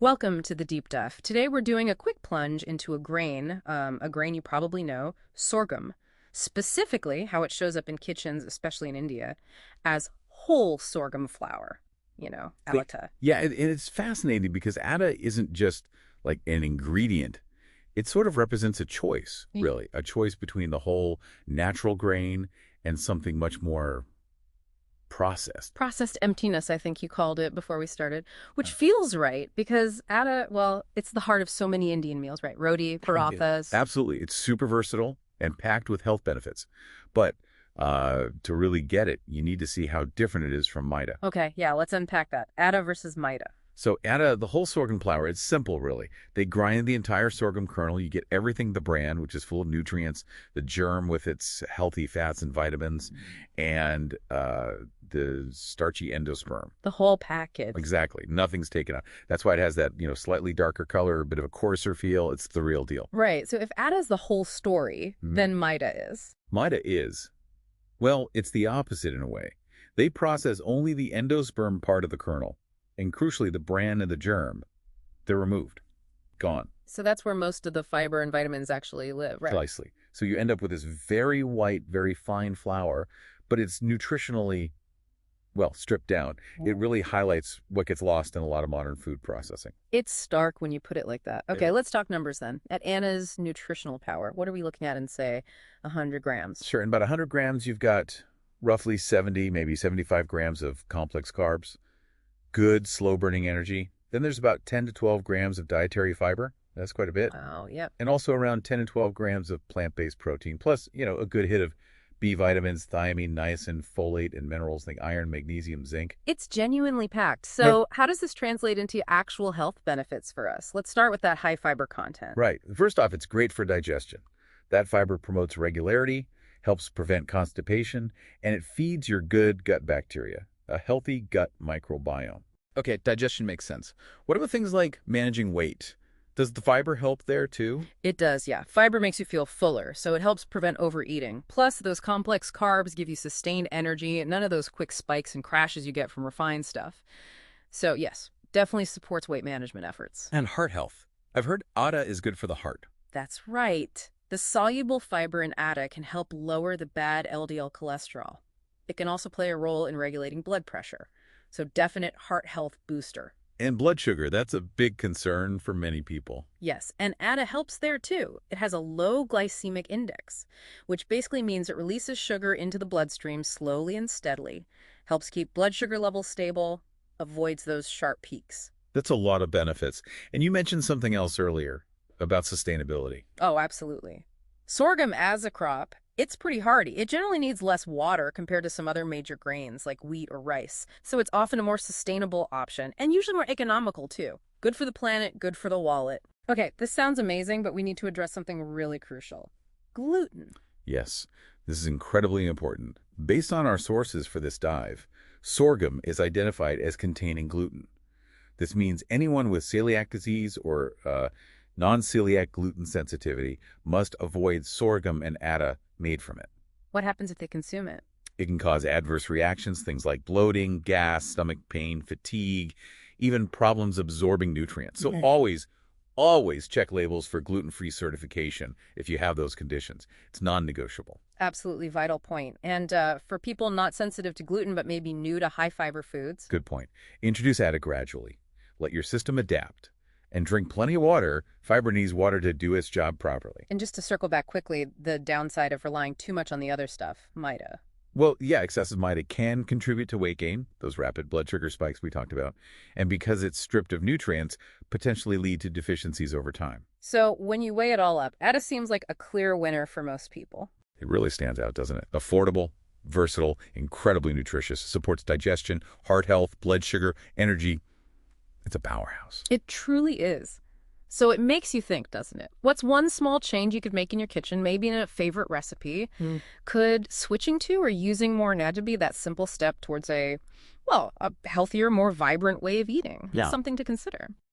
Welcome to the Deep Dive. Today we're doing a quick plunge into a grain you probably know, sorghum. Specifically, how it shows up in kitchens, especially in India, as whole sorghum flour. The- Atta. Yeah, and it's fascinating because Atta isn't just like an ingredient. It sort of represents a choice, really, a choice between the whole natural grain and something much more processed. Processed emptiness, I think you called it before we started, which feels right because atta, well, it's the heart of so many Indian meals, right? Roti, Yeah. parathas. Absolutely. It's super versatile and packed with health benefits. But to really get it, you need to see how different it is from Maida. Okay, yeah, let's unpack that. Atta versus Maida. So Atta, the whole sorghum flour, it's simple, really. They grind the entire sorghum kernel. You get everything the bran, which is full of nutrients, the germ with its healthy fats and vitamins, and the starchy endosperm. The whole package. Exactly. Nothing's taken out. That's why it has that, slightly darker color, a bit of a coarser feel. It's the real deal. Right, so if atta's the whole story, then Maida is. Maida is. Well, it's the opposite in a way. They process only the endosperm part of the kernel, and crucially, the bran and the germ. They're removed. Gone. So that's where most of the fiber and vitamins actually live, right? Precisely. So you end up with this very white, very fine flour, but it's nutritionally, well, stripped down. It really highlights what gets lost in a lot of modern food processing. It's stark when you put it like that. Okay, Yeah. let's talk numbers then. At Anna's nutritional power, what are we looking at in, say, 100 grams? Sure, in about 100 grams, you've got roughly 70, maybe 75 grams of complex carbs, good slow-burning energy. Then there's about 10 to 12 grams of dietary fiber. That's quite a bit. Wow, yep. And also around 10 and 12 grams of plant-based protein, plus, a good hit of B vitamins, thiamine, niacin, folate, and minerals like iron, magnesium, zinc. It's genuinely packed. So how does this translate into actual health benefits for us? Let's start with that high fiber content. Right. First off, it's great for digestion. That fiber promotes regularity, helps prevent constipation, and it feeds your good gut bacteria, a healthy gut microbiome. Okay, digestion makes sense. What about things like managing weight? Does the fiber help there too? It does, yeah. Fiber makes you feel fuller, so it helps prevent overeating. Plus, those complex carbs give you sustained energy and none of those quick spikes and crashes you get from refined stuff. So, yes, definitely supports weight management efforts. And heart health. I've heard Atta is good for the heart. That's right. The soluble fiber in atta can help lower the bad LDL cholesterol. It can also play a role in regulating blood pressure. So, definite heart health booster. And blood sugar, that's a big concern for many people. Yes, and atta helps there too. It has a low glycemic index, which basically means it releases sugar into the bloodstream slowly and steadily, helps keep blood sugar levels stable, avoids those sharp peaks. That's a lot of benefits. And you mentioned something else earlier about sustainability. Oh, absolutely. Sorghum as a crop, it's pretty hardy. It generally needs less water compared to some other major grains like wheat or rice. So it's often a more sustainable option and usually more economical too. Good for the planet, good for the wallet. Okay, this sounds amazing, but we need to address something really crucial. Gluten. Yes, this is incredibly important. Based on our sources for this dive, sorghum is identified as containing gluten. This means anyone with celiac disease or non-celiac gluten sensitivity must avoid sorghum and atta made from it. What happens if they consume it? It can cause adverse reactions, things like bloating, gas, stomach pain, fatigue, even problems absorbing nutrients. So always check labels for gluten-free certification if you have those conditions. It's non-negotiable. Absolutely vital point. And for people not sensitive to gluten but maybe new to high-fiber foods. Good point. Introduce atta gradually. Let your system adapt. And drink plenty of water. Fiber needs water to do its job properly. And just to circle back quickly, the downside of relying too much on the other stuff, Maida. Well, yeah, excessive Maida can contribute to weight gain, those rapid blood sugar spikes we talked about, and because it's stripped of nutrients, potentially lead to deficiencies over time. So when you weigh it all up, atta seems like a clear winner for most people. It really stands out, doesn't it? Affordable, versatile, incredibly nutritious, supports digestion, heart health, blood sugar, energy. It's a powerhouse. It truly is. So it makes you think, doesn't it? What's one small change you could make in your kitchen, maybe in a favorite recipe? Could switching to or using more atta be that simple step towards a healthier, more vibrant way of eating? Yeah. Something to consider.